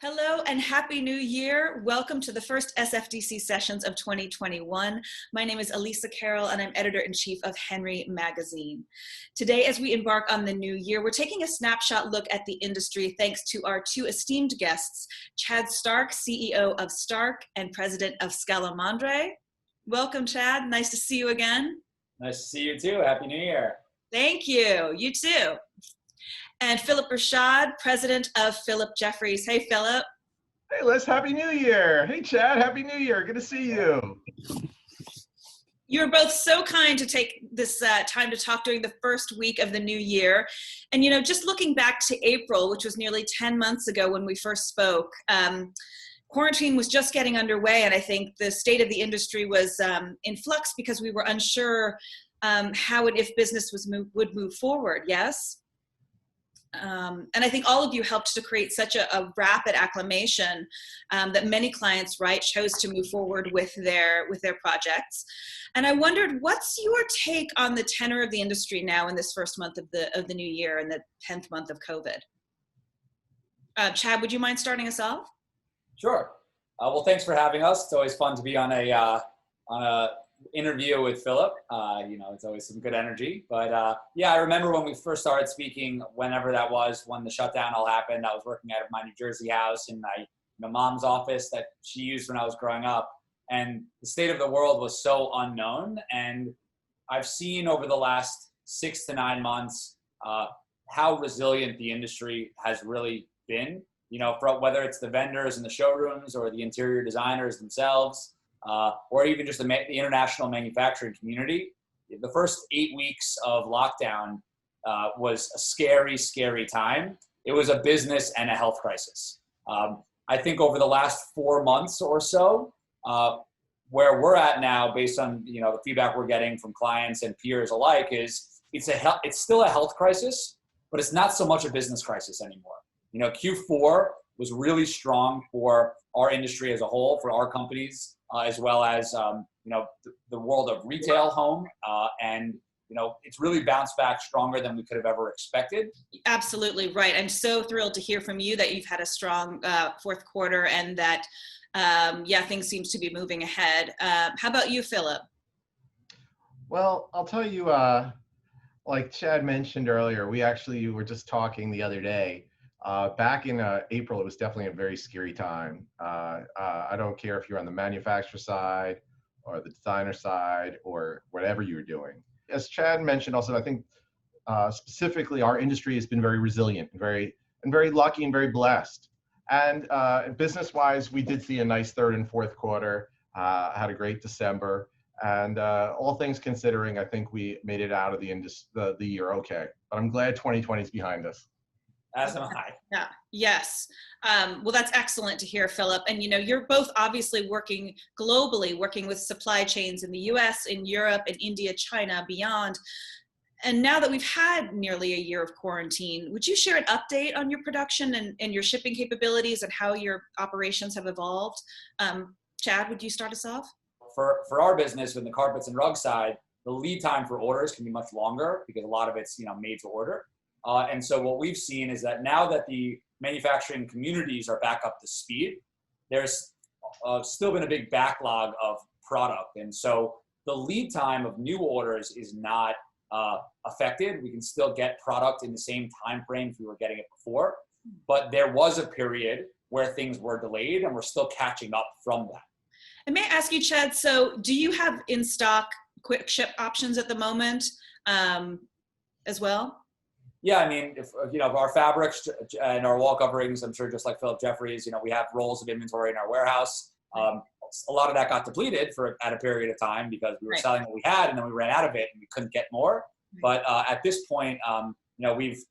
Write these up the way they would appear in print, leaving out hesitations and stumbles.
Hello and Happy New Year. Welcome to the first SFDC Sessions of 2021. My name is Alisa Carroll and I'm Editor-in-Chief of Henry Magazine. Today, as we embark on the new year, we're taking a snapshot look at the industry thanks to our two esteemed guests, Chad Stark, CEO of Stark and President of Scalamandré. Welcome, Chad. Nice to see you again. Nice to see you too. Happy New Year. Thank you. You too. And Philip Bershad, President of Phillip Jeffries. Hey, Philip. Hey, Liz, Happy New Year. Hey, Chad, Happy New Year. Good to see you. You were both so kind to take this time to talk during the first week of the new year. And, just looking back to April, which was nearly 10 months ago when we first spoke, quarantine was just getting underway. And I think the state of the industry was in flux because we were unsure how and if business would move forward. Yes? And I think all of you helped to create such a rapid acclimation that many clients, chose to move forward with their projects. And I wondered, what's your take on the tenor of the industry now in this first month of the new year and the 10th month of COVID? Chad, would you mind starting us off? Sure. Well, thanks for having us. It's always fun to be on a interview with Philip. It's always some good energy. But I remember when we first started speaking, whenever that was, when the shutdown all happened. I was working out of my New Jersey house in my mom's office that she used when I was growing up. And the state of the world was so unknown. And I've seen over the last 6 to 9 months how resilient the industry has really been. Whether it's the vendors in the showrooms or the interior designers themselves, or even just the international manufacturing community. The first 8 weeks of lockdown was a scary, scary time. It was a business and a health crisis. I think over the last 4 months or so, where we're at now, based on the feedback we're getting from clients and peers alike, is it's still a health crisis, but it's not so much a business crisis anymore. Q4 was really strong for our industry as a whole, for our companies, as well as the world of retail home, and it's really bounced back stronger than we could have ever expected. Absolutely right. I'm so thrilled to hear from you that you've had a strong fourth quarter and that things seems to be moving ahead. How about you, Philip? Well, I'll tell you, like Chad mentioned earlier, we actually were just talking the other day. Back in April, it was definitely a very scary time. I don't care if you're on the manufacturer side or the designer side or whatever you're doing. As Chad mentioned also, I think specifically our industry has been very resilient and very lucky and very blessed. And business-wise, we did see a nice third and fourth quarter, had a great December. And all things considering, I think we made it out of the year okay. But I'm glad 2020 is behind us. As am I. Yeah. Yes. Well, that's excellent to hear, Philip. And you're both obviously working globally, working with supply chains in the US, in Europe, in India, China, beyond. And now that we've had nearly a year of quarantine, would you share an update on your production and your shipping capabilities and how your operations have evolved? Chad, would you start us off? For our business, with the carpets and rug side, the lead time for orders can be much longer because a lot of it's made to order. And so what we've seen is that now that the manufacturing communities are back up to speed, there's still been a big backlog of product. And so the lead time of new orders is not affected. We can still get product in the same time frame we were getting it before. But there was a period where things were delayed and we're still catching up from that. And may I ask you, Chad, so do you have in stock quick ship options at the moment as well? Yeah, I mean, if our fabrics and our wall coverings, I'm sure just like Phillip Jeffries, we have rolls of inventory in our warehouse. A lot of that got depleted at a period of time because we were selling what we had and then we ran out of it and we couldn't get more. But at this point, we've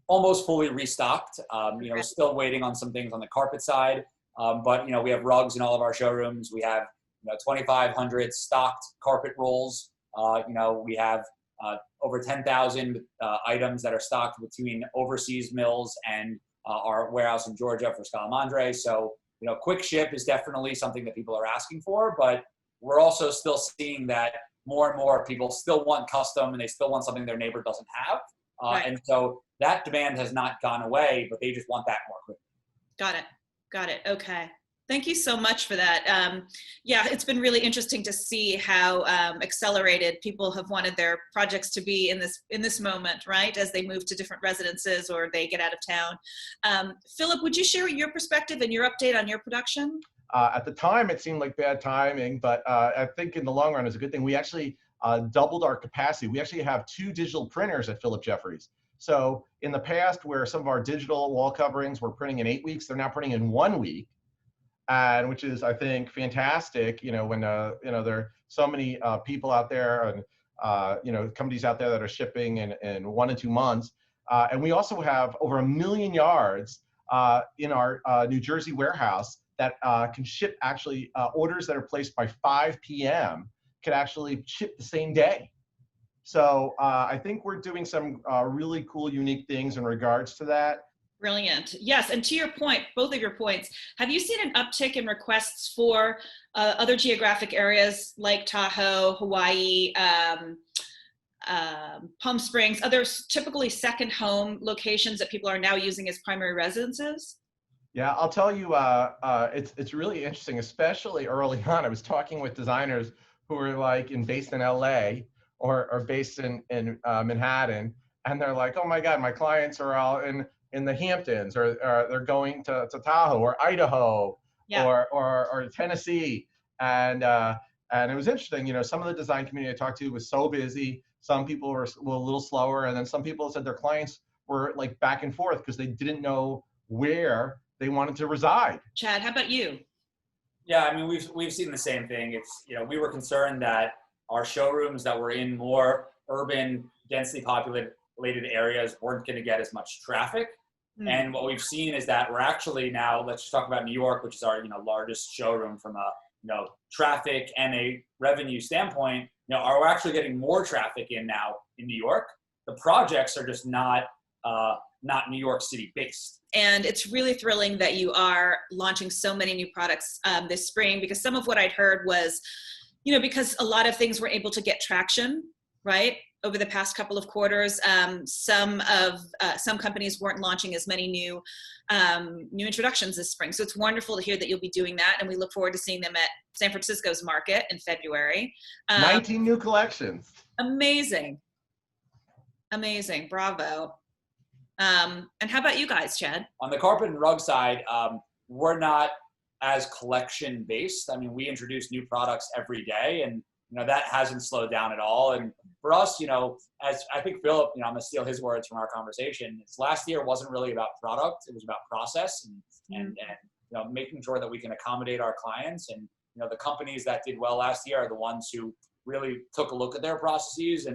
almost fully restocked. We're still waiting on some things on the carpet side. But we have rugs in all of our showrooms. We have 2,500 stocked carpet rolls. We have over 10,000 items that are stocked between overseas mills and our warehouse in Georgia for Scalamandré. So, quick ship is definitely something that people are asking for, but we're also still seeing that more and more people still want custom and they still want something their neighbor doesn't have. And so that demand has not gone away, but they just want that more quickly. Got it. Got it. Okay. Thank you so much for that. Yeah, it's been really interesting to see how accelerated people have wanted their projects to be in this moment, right? As they move to different residences or they get out of town. Philip, would you share your perspective and your update on your production? At the time, it seemed like bad timing, but I think in the long run, it's a good thing. We actually doubled our capacity. We actually have 2 digital printers at Phillip Jeffries. So in the past, where some of our digital wall coverings were printing in 8 weeks, they're now printing in 1 week. And which is, I think, fantastic. You know, when you know, there are so many people out there and you know, companies out there that are shipping in 1 to 2 months. And we also have over 1 million yards in our New Jersey warehouse that can ship actually orders that are placed by 5 p.m. could actually ship the same day. So I think we're doing some really cool, unique things in regards to that. Brilliant. Yes, and to your point, both of your points, have you seen an uptick in requests for other geographic areas like Tahoe, Hawaii, Palm Springs, other typically second home locations that people are now using as primary residences? Yeah, I'll tell you, it's really interesting, especially early on. I was talking with designers who were like based in LA or based in Manhattan, and they're like, oh my God, my clients are all in the Hamptons, or they're going to Tahoe or Idaho, yeah, or Tennessee. And it was interesting, you know, some of the design community I talked to was so busy. Some people were a little slower, and then some people said their clients were like back and forth because they didn't know where they wanted to reside. Chad, how about you? Yeah, I mean, we've seen the same thing. It's, you know, we were concerned that our showrooms that were in more urban, densely populated areas weren't going to get as much traffic. And what we've seen is that we're actually now, let's just talk about New York, which is our, you know, largest showroom from a, you know, traffic and a revenue standpoint. You know, we're actually getting more traffic in now in New York. The projects are just not New York City based. And it's really thrilling that you are launching so many new products this spring, because some of what I'd heard was, you know, because a lot of things were able to get traction, right, over the past couple of quarters. Some companies weren't launching as many new introductions this spring. So it's wonderful to hear that you'll be doing that, and we look forward to seeing them at San Francisco's market in February. 19 new collections. Amazing. Amazing. Bravo. And how about you guys, Chad? On the carpet and rug side, we're not as collection based. I mean, we introduce new products every day, and you know, that hasn't slowed down at all. And for us, you know, as I think Philip, you know, I'm gonna steal his words from our conversation. Last year wasn't really about product; it was about process and you know, making sure that we can accommodate our clients. And you know, the companies that did well last year are the ones who really took a look at their processes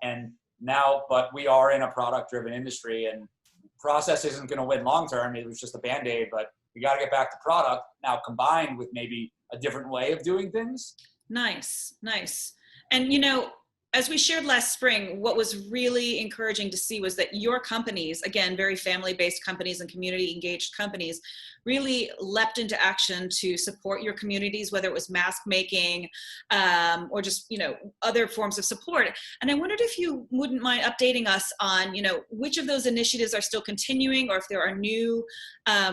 and now, but we are in a product-driven industry, and process isn't going to win long-term. It was just a Band-Aid, but we got to get back to product now, combined with maybe a different way of doing things. Nice, nice. And, you know, as we shared last spring, what was really encouraging to see was that your companies, again, very family-based companies and community-engaged companies, really leapt into action to support your communities, whether it was mask making or just, you know, other forms of support. And I wondered if you wouldn't mind updating us on, you know, which of those initiatives are still continuing, or if there are new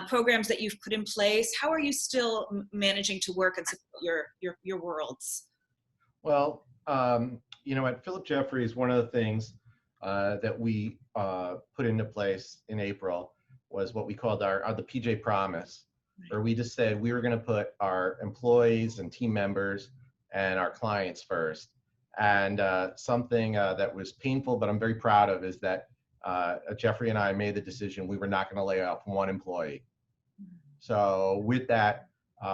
programs that you've put in place. How are you still managing to work and support your worlds? Well, you know, at Phillip Jeffries, one of the things that we put into place in April was what we called the PJ Promise, where we just said we were going to put our employees and team members and our clients first. And something that was painful, but I'm very proud of, is that Jeffrey and I made the decision we were not going to lay off one employee. So with that,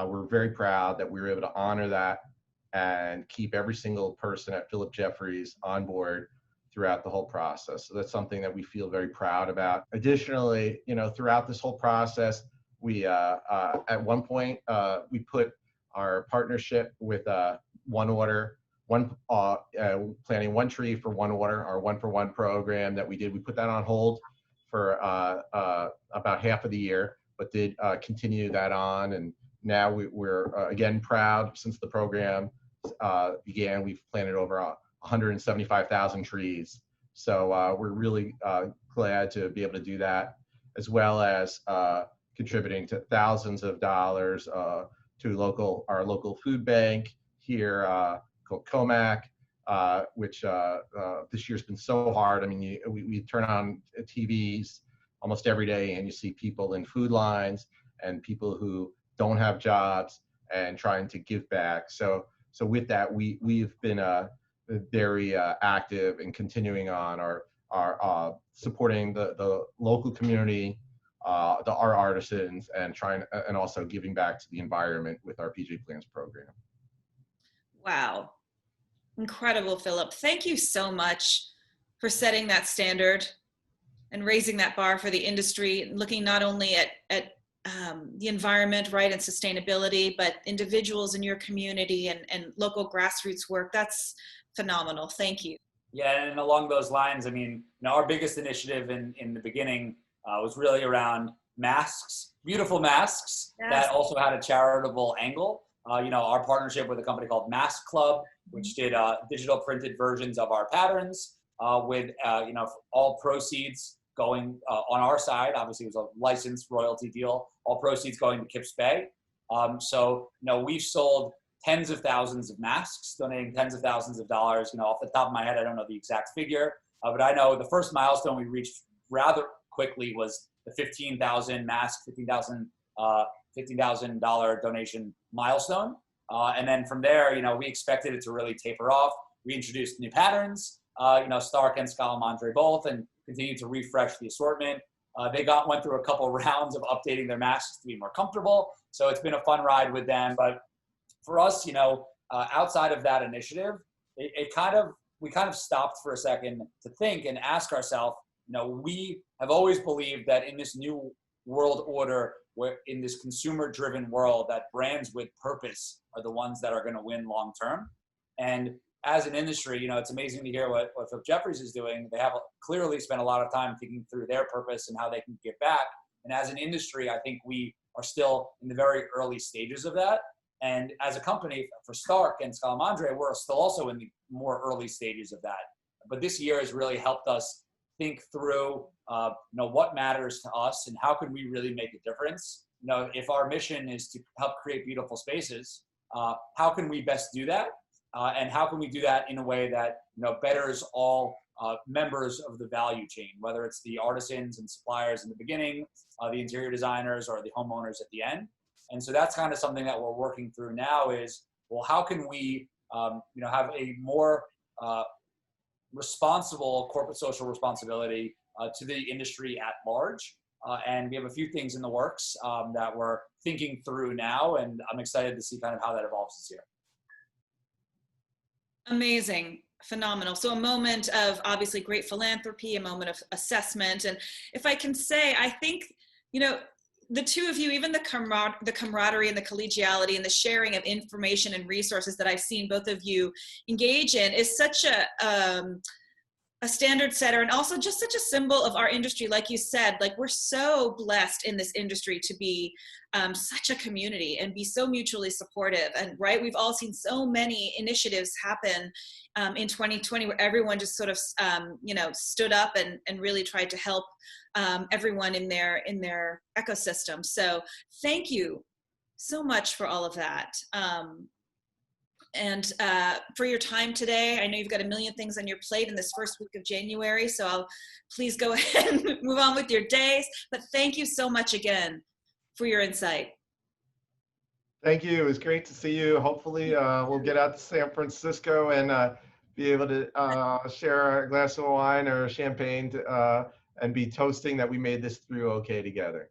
we're very proud that we were able to honor that and keep every single person at Phillip Jeffries on board throughout the whole process. So that's something that we feel very proud about. Additionally, you know, throughout this whole process, we at one point we put our partnership with planting one tree for one order, our 1-for-1 program that we did. We put that on hold for about half of the year, but did continue that on. And now we're again proud, since the program began, we've planted over 175,000 trees. So we're really glad to be able to do that, as well as contributing to thousands of dollars to our local food bank here called Comac, which this year's been so hard. I mean, we turn on TVs almost every day and you see people in food lines and people who don't have jobs and trying to give back. So with that, we've been very active in continuing on our supporting the local community, our artisans, and also giving back to the environment with our PJ Plans program. Wow. Incredible, Philip. Thank you so much for setting that standard and raising that bar for the industry, looking not only at the environment, right, and sustainability, but individuals in your community and local grassroots work. That's phenomenal. Thank you. Yeah, and along those lines, I mean, our biggest initiative in the beginning was really around masks, beautiful masks. Yes. That also had a charitable angle. Our partnership with a company called Mask Club, which did digital printed versions of our patterns with, all proceeds going on our side. Obviously, it was a licensed royalty deal. All proceeds going to Kips Bay. We've sold tens of thousands of masks, donating tens of thousands of dollars. Off the top of my head, I don't know the exact figure, but I know the first milestone we reached rather quickly was the 15,000 mask, $15,000 donation milestone. And then from there, we expected it to really taper off. We introduced new patterns, Stark and Scalamandré both, and continued to refresh the assortment. They went through a couple rounds of updating their masks to be more comfortable. So it's been a fun ride with them. But for us, outside of that initiative, we kind of stopped for a second to think and ask ourselves, we have always believed that in this new world order, where in this consumer-driven world, that brands with purpose are the ones that are going to win long term. And as an industry, it's amazing to hear what Phillip Jeffries is doing. They have clearly spent a lot of time thinking through their purpose and how they can give back. And as an industry, I think we are still in the very early stages of that. And as a company, for Stark and Scalamandré, we're still also in the more early stages of that. But this year has really helped us think through, what matters to us and how can we really make a difference. If our mission is to help create beautiful spaces, how can we best do that? And how can we do that in a way that betters all members of the value chain, whether it's the artisans and suppliers in the beginning, the interior designers, or the homeowners at the end. And so that's kind of something that we're working through now is, well, how can we have a more responsible corporate social responsibility to the industry at large. And we have a few things in the works that we're thinking through now, and I'm excited to see kind of how that evolves this year. Amazing. Phenomenal. So a moment of obviously great philanthropy, a moment of assessment. And if I can say, I think, the two of you, even the camaraderie and the collegiality and the sharing of information and resources that I've seen both of you engage in is such a standard setter, and also just such a symbol of our industry. Like you said, like we're so blessed in this industry to be such a community and be so mutually supportive. And right, we've all seen so many initiatives happen in 2020 where everyone just sort of stood up and really tried to help everyone in their ecosystem. So thank you so much for all of that. And for your time today. I know you've got a million things on your plate in this first week of January, so I'll please go ahead and move on with your days. But thank you so much again for your insight. Thank you. It was great to see you. Hopefully we'll get out to San Francisco and be able to share a glass of wine or champagne and be toasting that we made this through okay together.